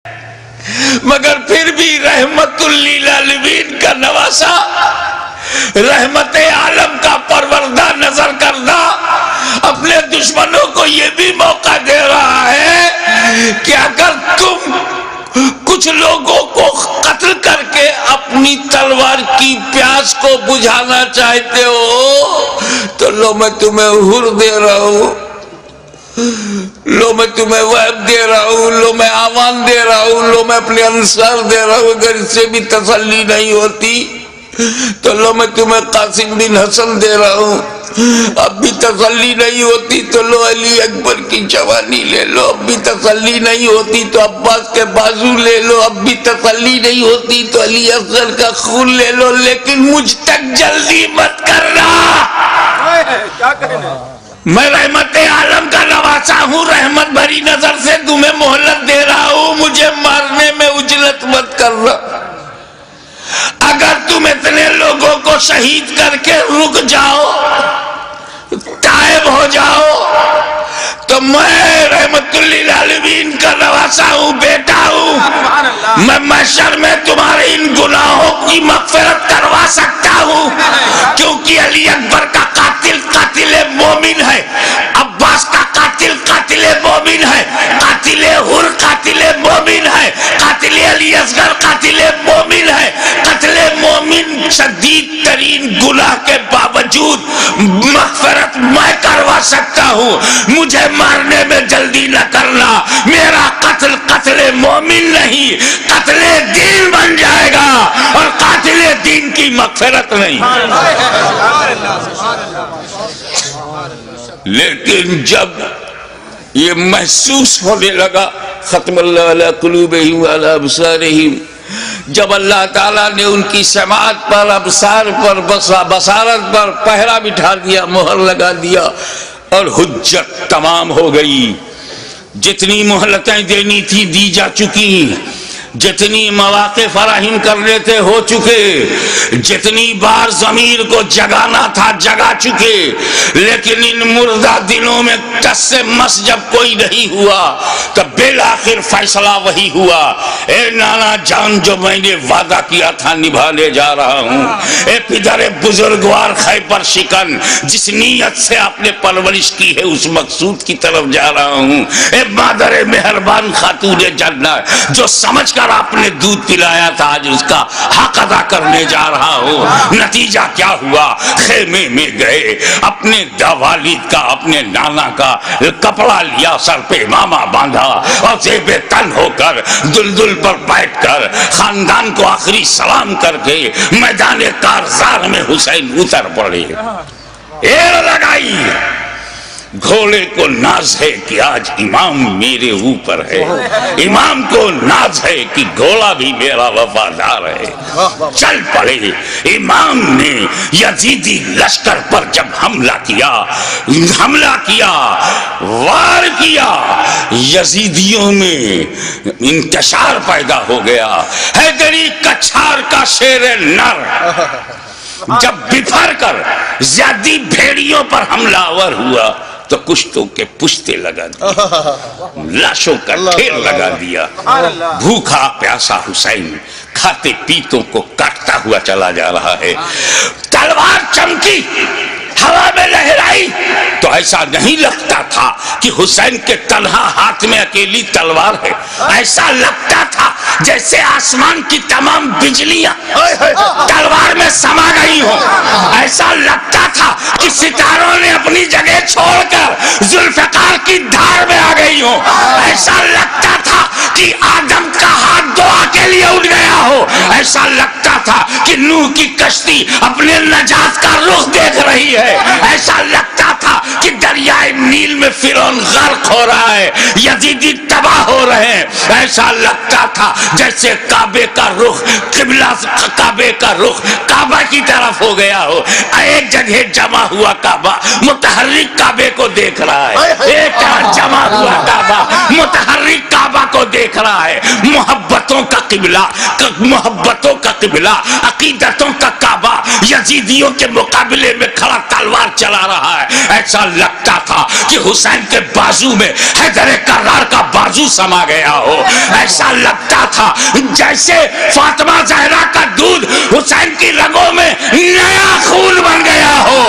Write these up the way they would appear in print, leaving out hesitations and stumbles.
مگر پھر بھی رحمت للعالمین کا نواسا، رحمت عالم کا پروردہ نظر کردہ اپنے دشمنوں کو یہ بھی موقع دے رہا ہے کہ اگر تم کچھ لوگوں کو قتل کر کے اپنی تلوار کی پیاس کو بجھانا چاہتے ہو تو لو میں تمہیں حر دے رہا ہوں، لو میں تمہیں وہب دے رہا ہوں، لو میں آمان دے رہا ہوں، لو میں اپنے انصار دے رہا ہوں۔ اگر اس سے بھی تسلی نہیں ہوتی تو لو میں تمہیں قاسم بن حسن دے رہا ہوں، اب بھی تسلی نہیں ہوتی تو لو علی اکبر کی جوانی لے لو، اب بھی تسلی نہیں ہوتی تو عباس کے بازو لے لو، اب بھی تسلی نہیں ہوتی تو علی اصغر کا خون لے لو، لیکن مجھ تک جلدی مت کرنا۔ میں رحمت عالم کا نواسا ہوں، رحمت بھری نظر سے تمہیں مہلت دے رہا ہوں، مجھے مارنے میں عجلت مت کرنا۔ اگر تم اتنے لوگوں کو شہید کر کے رک جاؤ، تائب ہو جاؤ، تو میں رحمت للعالمین کا نواسا ہوں، بیٹا ہوں، میں محشر میں تمہارے ان گناہوں کی مغفرت کروا سکتا ہوں، کیونکہ علی اکبر کا قاتل قاتل مومن ہے، عباس کا قاتل قاتل مومن ہے، قاتل حر قاتل مومن ہے، قاتل علی اصغر قاتل مومن ہے۔ قتل مومن شدید ترین گناہ کے باوجود مغفرت میں کروا سکتا ہوں، مجھے مارنے میں جلدی نہ کرنا، میرا قتل قتل مومن نہیں قتل دین بن جائے گا، اور قاتل دین کی مغفرت نہیں۔ لیکن جب یہ محسوس ہونے لگا، ختم اللہ علی قلوبہم وعلی ابصارہم، جب اللہ تعالیٰ نے ان کی سماعت پر، ابصار پر، بصارت پر پہرا بٹھا دیا، مہر لگا دیا، اور حجت تمام ہو گئی، جتنی مہلتیں دینی تھی دی جا چکی، جتنی مواقع فراہم کرنے تھے ہو چکے، جتنی بار ضمیر کو جگانا تھا جگا چکے، لیکن ان مردہ دنوں میں ٹس سے مس جب کوئی نہیں ہوا تب بالآخر فیصلہ وہی ہوا، اے نانا جان جو میں نے وعدہ کیا تھا نبھانے جا رہا ہوں، اے پدر بزرگوار خیبر شکن جس نیت سے آپ نے پرورش کی ہے اس مقصود کی طرف جا رہا ہوں، اے مادر مہربان خاتون جنت جو سمجھ کر آپ نے دودھ پلایا تھا آج اس کا حق ادا کرنے جا رہا ہوں۔ نتیجہ کیا ہوا؟ خیمے میں گئے، اپنے والد کا اپنے نانا کا کپڑا لیا، سر پہ امامہ باندھا، اور زیب تن ہو کر دلدل پر بیٹھ کر خاندان کو آخری سلام کر کے میدان کارزار میں حسین اتر پڑے، ایر لگائی۔ گھوڑے کو ناز ہے کہ آج امام میرے اوپر ہے، امام کو ناز ہے کہ گھوڑا بھی میرا وفادار ہے۔ چل پڑے، امام نے یزیدی لشکر پر جب حملہ کیا، وار کیا، یزیدیوں میں انتشار پیدا ہو گیا۔ حیدری کچھار کا شیر نر جب بفر کر زیادی بھیڑیوں پر حملہ آور ہوا تو کشتوں کے پشتے لگا دیا، لاشوں کا ڈھیر لگا دیا۔ بھوکا پیاسا حسین کھاتے پیتوں کو کاٹتا ہوا چلا جا رہا ہے، تلوار چمکی، ہوا میں لہرائی تو ایسا نہیں لگتا تھا کہ حسین کے تنہا ہاتھ میں اکیلی تلوار ہے، ایسا لگتا تھا جیسے آسمان کی تمام بجلیاں تلوار میں سما گئی ہوں، ایسا لگتا تھا کہ ستاروں نے اپنی جگہ چھوڑ کر ذوالفقار کی دھار میں آ گئی ہوں، ایسا لگتا تھا کہ آدم کا ہاتھ دعا کے لیے اٹھ گیا ہو، ایسا لگتا تھا کہ نوح کی کشتی اپنے نجات کا رخ دیکھ رہی ہے، ایسا لگتا تھا کہ دریائے نیل میں فرعون غرق ہو رہا ہے، یزیدی تباہ ہو رہے ہیں، ایسا لگتا تھا جیسے کعبے کا رخ کعبے کا رخ کعبہ کی طرف ہو گیا ہو، ایک جگہ جمع ہوا کعبہ متحرک کعبے کو دیکھ رہا ہے، ایک جمع ہوا کعبہ متحرک کعبہ کو دیکھ رہا ہے۔ محبت محبتوں کا قبلہ، محبتوں کا قبلہ، عقیدتوں کا کعبہ یزیدیوں کے مقابلے میں کھڑا تلوار چلا رہا ہے۔ ایسا لگتا تھا کہ حسین کے بازو میں حیدر کرار کا بازو سما گیا ہو، ایسا لگتا تھا جیسے فاطمہ زہرا کا دودھ حسین کی رگوں میں نیا خون بن گیا ہو،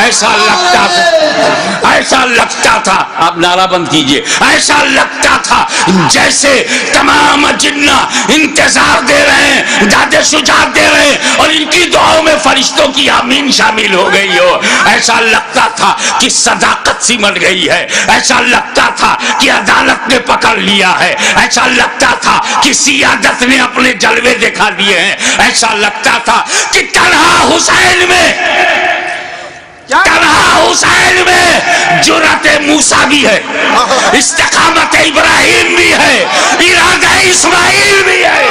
ایسا لگتا تھا، ایسا لگتا تھا، آپ نعرہ بند کیجئے، ایسا لگتا تھا جیسے تمام جنہ انتظار دے رہے ہیں، داد شجاعت دے رہے ہیں اور ان کی دعاؤں میں فرشتوں کی آمین شامل ہو گئی ہو، ایسا لگتا تھا کہ صداقت سمٹ گئی ہے، ایسا لگتا تھا کہ عدالت نے پکڑ لیا ہے، ایسا لگتا تھا کہ سیادت نے اپنے جلوے دکھا دیے ہیں، ایسا لگتا تھا کہ تنہا حسین میں جرأت موسیٰ بھی ہے، استقامت ابراہیم بھی ہے، ارادہ اسماعیل بھی ہے۔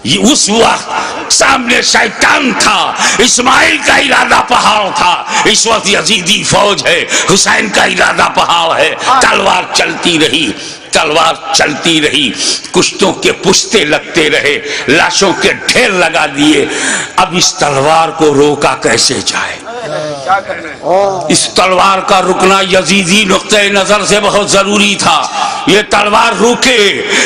اس وقت سامنے شیطان تھا، اسماعیل کا ارادہ پہاڑ تھا، اس وقت یزیدی فوج ہے، حسین کا ارادہ پہاڑ ہے۔ تلوار چلتی رہی، تلوار چلتی رہی، کشتوں کے پشتے لگتے رہے، لاشوں کے ڈھیر لگا دیے۔ اب اس تلوار کو روکا کیسے جائے؟ اس تلوار کا رکنا یزیدی نقطہ نظر سے بہت ضروری تھا۔ یہ تلوار روکے،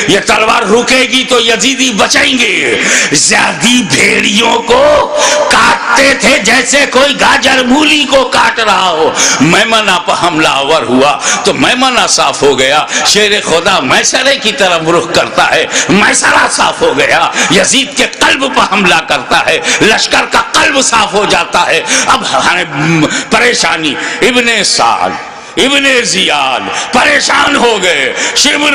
یہ تلوار روکے گی تو یزیدی بچیں گے۔ زیادی بھیڑیوں کو کاٹتے تھے جیسے کوئی گاجر مولی کو کاٹ رہا ہو۔ میمنہ پر حملہ آور ہوا تو میمنہ صاف ہو گیا، شیر خدا میسرے کی طرف رخ کرتا ہے، میسرہ صاف ہو گیا، یزید کے قلب پر حملہ کرتا ہے، لشکر کا قلب صاف ہو جاتا ہے۔ اب پریشانی، ابن سعد، ابن زیاد پریشان ہو گئے، شمر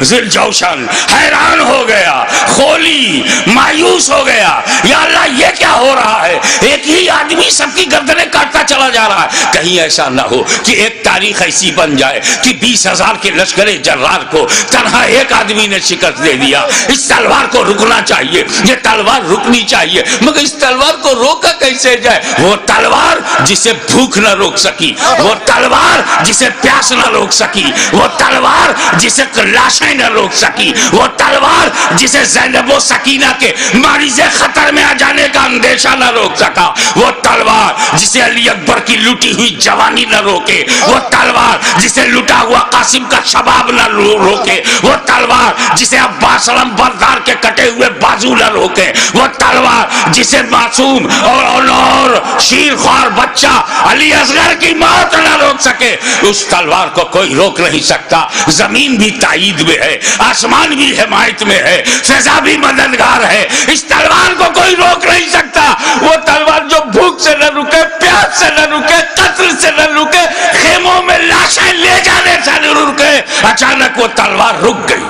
ذوالجوشن حیران ہو گیا، خولی مایوس ہو گیا، یا اللہ یہ کیا ہو رہا ہے؟ ایک ہی آدمی سب کی گردنیں کاٹتا چلا جا رہا ہے۔ کہیں ایسا نہ ہو کہ ایک تاریخ ایسی بن جائے کہ 20,000 کے لشکر جرار کو تنہا ایک آدمی نے شکست دے دیا۔ اس تلوار کو رکنا چاہیے، یہ تلوار رکنی چاہیے، مگر اس تلوار کو روکا کیسے جائے؟ وہ تلوار جسے بھوک نہ روک سکی، وہ تلوار جسے پیاس نہ روک سکی، وہ تلوار جسے لاشیں نہ روک سکی، وہ تلوار جسے زینب و سکینہ کے معرض خطر میں آ جانے کا اندیشہ نہ روک سکا، وہ تلوار جسے علی اکبر کی لٹی ہوئی جوانی نہ روکے، وہ تلوار جسے لٹا ہوا قاسم کا شباب نہ روکے، وہ تلوار جسے عباس علم بردار کے کٹے ہوئے بازو نہ روکے، وہ تلوار جسے معصوم اور شیر خوار بچہ علی اصغر کی موت نہ روک سکے، اس تلوار کو کوئی روک نہیں سکتا۔ زمین بھی تائید میں ہے، آسمان بھی حمایت میں ہے، فضا بھی مددگار ہے، اس تلوار کو کوئی روک نہیں سکتا۔ وہ تلوار جو بھوک سے نہ رکے، پیاس سے نہ رکے، قتل سے نہ رکے، خیموں میں لاشیں لے جانے سے نہ رکے، اچانک وہ تلوار رک گئی،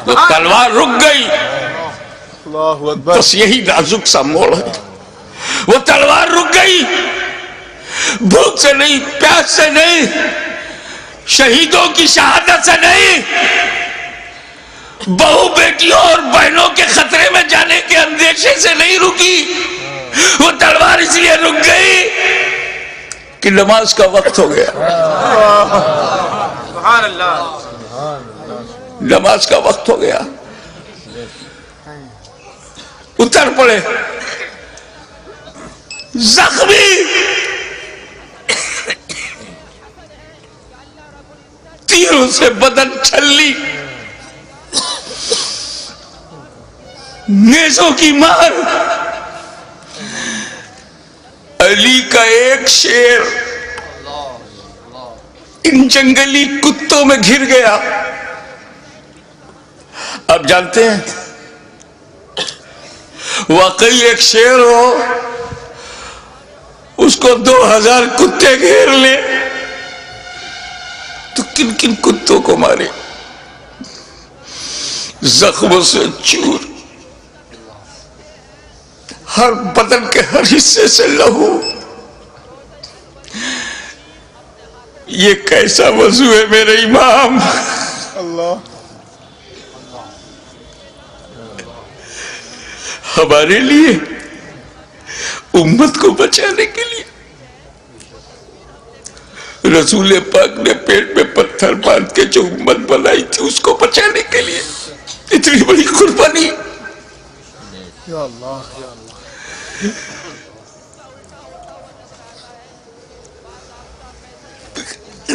وہ تلوار رک گئی۔ بس یہی نازک سا موڑ ہے، وہ تلوار رک گئی، بھوک سے نہیں، پیاس سے نہیں، شہیدوں کی شہادت سے نہیں، بہو بیٹیوں اور بہنوں کے خطرے میں جانے کے اندیشے سے نہیں رکی۔ وہ تلوار اس لیے رک گئی کہ نماز کا وقت ہو گیا، نماز کا وقت ہو گیا۔ اتر پڑے زخمی، تیروں سے بدن چھلی، نیزوں کی مار، علی کا ایک شیر ان جنگلی کتوں میں گھر گیا۔ آپ جانتے ہیں واقعی ایک شیر ہو، اس کو 2000 کتے گھیر لے تو کن کن کتوں کو مارے، زخموں سے چور، ہر بدن کے ہر حصے سے لہو۔ یہ کیسا وضو ہے میرے امام؟ اللہ ہمارے لیے، امت کو بچانے کے لیے رسول پاک نے پیٹ میں پتھر باندھ کے جو امت بنائی تھی اس کو بچانے کے لیے اتنی بڑی قربانی. یا اللہ یا اللہ.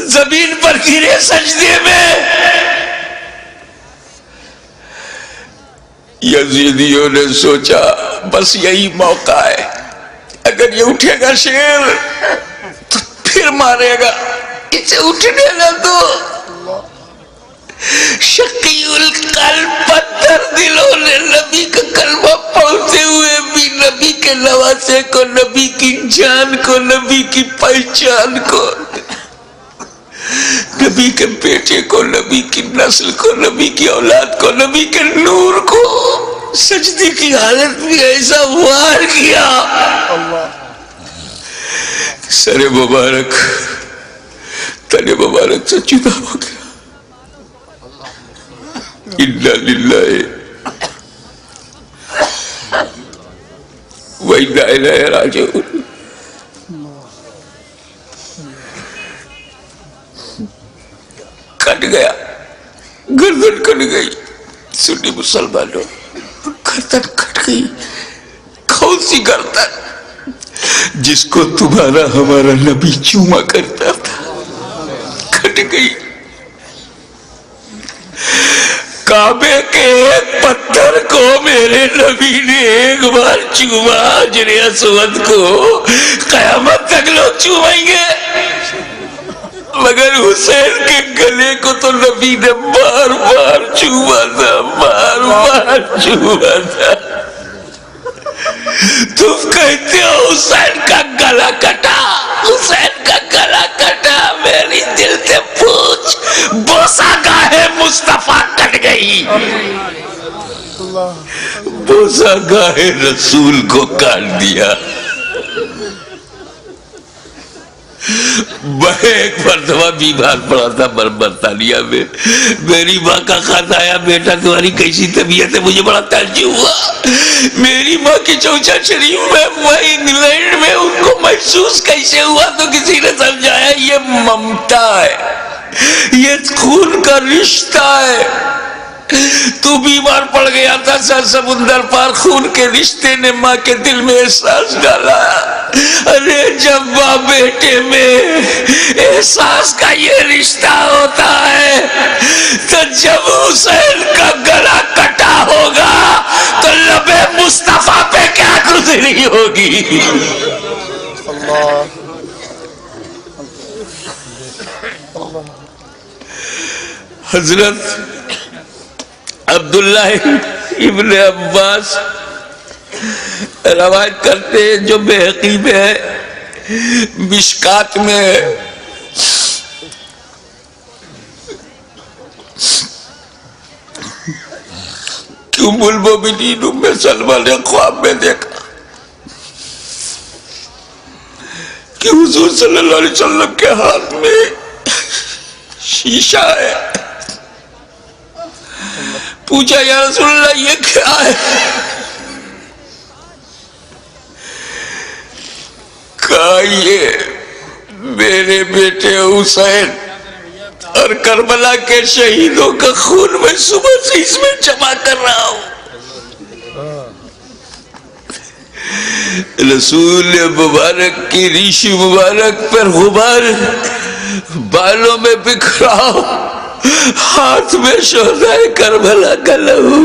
زمین پر گرے سجدے میں. یزیدیوں نے سوچا بس یہی موقع ہے، اگر یہ اٹھے گا شیر تو پھر مارے گا، اسے اٹھنے نہ دو. شقی القلب پتھر دلوں نے نبی کا کلمہ پڑھتے ہوئے بھی نبی کے نواسے کو، نبی کی جان کو، نبی کی پہچان کو، نبی کے بیٹے کو، نبی کی نسل کو، نبی کی اولاد کو، نبی کے نور کو سجدے کی حالت میں ایسا وار کیا سر مبارک تن مبارک سے جدا ہو گیا. انا للہ و انا الیہ راجعون. کٹ گیا، گردن کٹ گئی. سنی مسلمانوں، گردن کٹ گئی. کون سی گردن؟ جس کو تمہارا ہمارا نبی چوما کرتا تھا، کٹ گئی. کعبے کے ایک پتھر کو میرے نبی نے ایک بار چوما، حجر اسود کو قیامت تک لوگ چومیں گے، مگر حسین کے گلے کو تو نبی نے بار بار چوما تھا، بار بار چوما تھا. تم کہتے ہو حسین کا گلا کٹا، حسین کا گلا کٹا. میری دل سے پوچھ، بوسہ گاہ مصطفیٰ کٹ گئی، بوسہ گاہ رسول کو کاٹ دیا. میں ایک مرتبہ بیمار پڑا تھا برطانیہ میں. میری ماں کا خط آیا، بیٹا تمہاری کیسی طبیعت ہے؟ مجھے بڑا تعجب ہوا. میری ماں کی چوچا شریف میں وہ انگلینڈ میں، ان کو محسوس کیسے ہوا؟ تو کسی نے سمجھایا یہ ممتا ہے، یہ خون کا رشتہ ہے. تو بیمار پڑ گیا تھا، سر سمندر پار خون کے رشتے نے ماں کے دل میں احساس ڈالا. ارے جب ماں بیٹے میں احساس کا یہ رشتہ ہوتا ہے تو جب حسین کا گلا کٹا ہوگا تو لبِ مصطفیٰ پہ کیا گزری ہوگی. حضرت عبداللہ ابن عباس روایت کرتے ہیں، جو بحقی میں ہے، مشکات میں ہے، کہ ام المومنین ام سلمہ نے خواب میں دیکھا کہ حضور صلی اللہ علیہ وسلم کے ہاتھ میں شیشہ ہے. پوچھا یا رسول اللہ یہ کیا ہے؟ کہا یہ میرے بیٹے حسین اور کربلا کے شہیدوں کا خون میں صبح سے اس میں جمع کر رہا ہوں. رسول مبارک کی ریش مبارک پر غبار بالوں میں بکھرا، ہاتھ میں شہدائے کربلا کا لہو.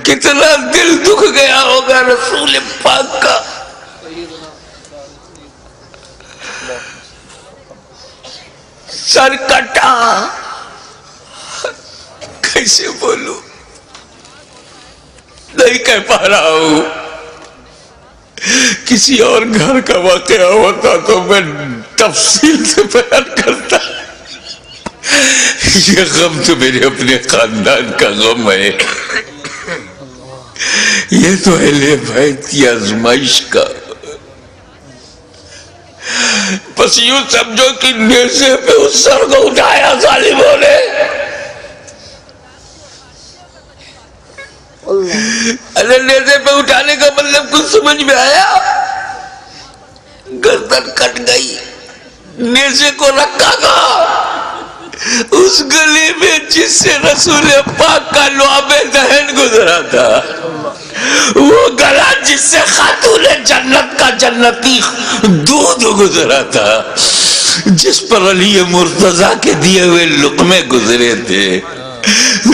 کتنا دل دکھ گیا ہوگا رسول پاک کا. سر کٹا، کیسے بولوں، نہیں کہہ پا رہا ہوں. کسی اور گھر کا واقعہ ہوتا تو میں تفصیل سے بیان کرتا. یہ غم تو میرے اپنے خاندان کا غم ہے، یہ تو اہل بیت کی آزمائش کا. بس یوں سمجھو کہ نیزے پہ اس سر کو اٹھایا ظالموں نے. ارے نیزے پہ اٹھانے کا مطلب کچھ سمجھ میں آیا؟ گردن کٹ گئی، نیزے کو رکھا گا اس گلی میں جس سے رسول پاک کا لعاب دہن گزرا تھا، وہ گلا جس سے خاتون جنت کا جنتی دودھ گزرا تھا، جس پر علی مرتضیٰ کے دیے ہوئے لقمے گزرے تھے۔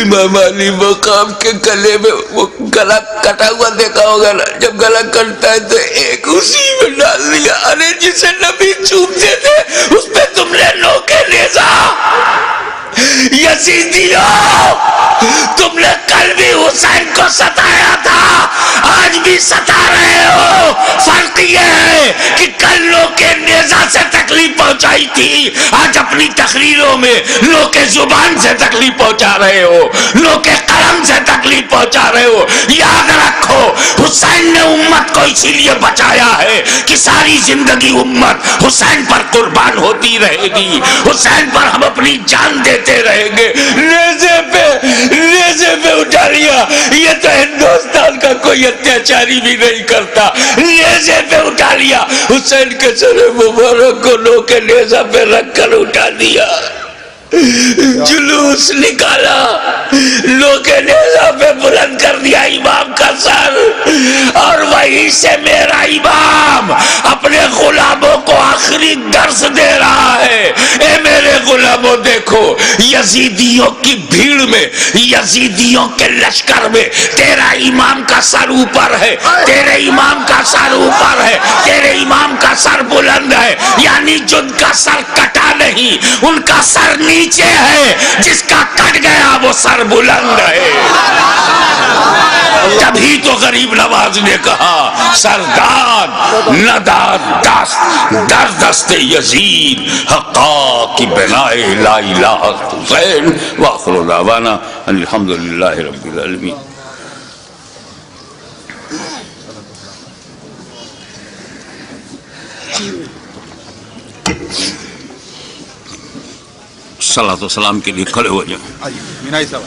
امام علی مقام کے گلے میں وہ گلا کٹا ہوا دیکھا ہوگا نا، جب گلا کٹتا ہے تو ایک اسی میں ڈال دیا۔ ارے جسے نبی چومتے تھے اس پہ تم نے نوکے نیزا، یزیدیوں تم نے کل بھی حسین کو ستایا تھا، آج بھی ستا رہے ہو۔ فرق یہ ہے کہ کل نوکے نیزا سے تکلیف پہنچائی تھی، آج اپنی تقریروں میں نوکے زبان سے تکلیف پہنچا رہے ہو، نوکے قلم سے تکلیف پہنچا رہے ہو۔ یاد رکھو حسین نے امت کو اسی لیے بچایا ہے کہ ساری زندگی امت حسین پر قربان ہوتی رہے گی، حسین پر ہم اپنی جان دیتے رہیں گے۔ نیزے پہ اٹھا لیا، یہ تو ہندوستان کا کوئی اتیاچاری بھی نہیں کرتا، نیزے پہ اٹھا لیا، حسین کے سر مبارک کو نوکے نیزہ پہ رکھ کر اٹھا دیا، جلوس نکالا، نوکے نیزہ پہ بلند کر دیا امام کا سر، اور وہیں سے میرا امام اپنے غلاموں کو آخری درس دے رہا ہے۔ اے میرے غلاموں دیکھو، یزیدیوں کی بھیڑ میں، یزیدیوں کے لشکر میں تیرا امام کا سر اوپر ہے، تیرے امام کا سر اوپر ہے، تیرے امام کا سر بلند ہے، یعنی جن کا سر کٹا نہیں ان کا سر نیچے ہے، جس کا کٹ گیا وہ سر بلند ہے۔ تبھی تو غریب نواز نے کہا سرداد نداد دست در دست یزید حقا کی بنائے لا الہ حسین وآخر دعوانا الحمدللہ رب العالمین۔ صلاۃ و سلام کے لیے کھڑے ہو جائیں۔ مینائی صاحب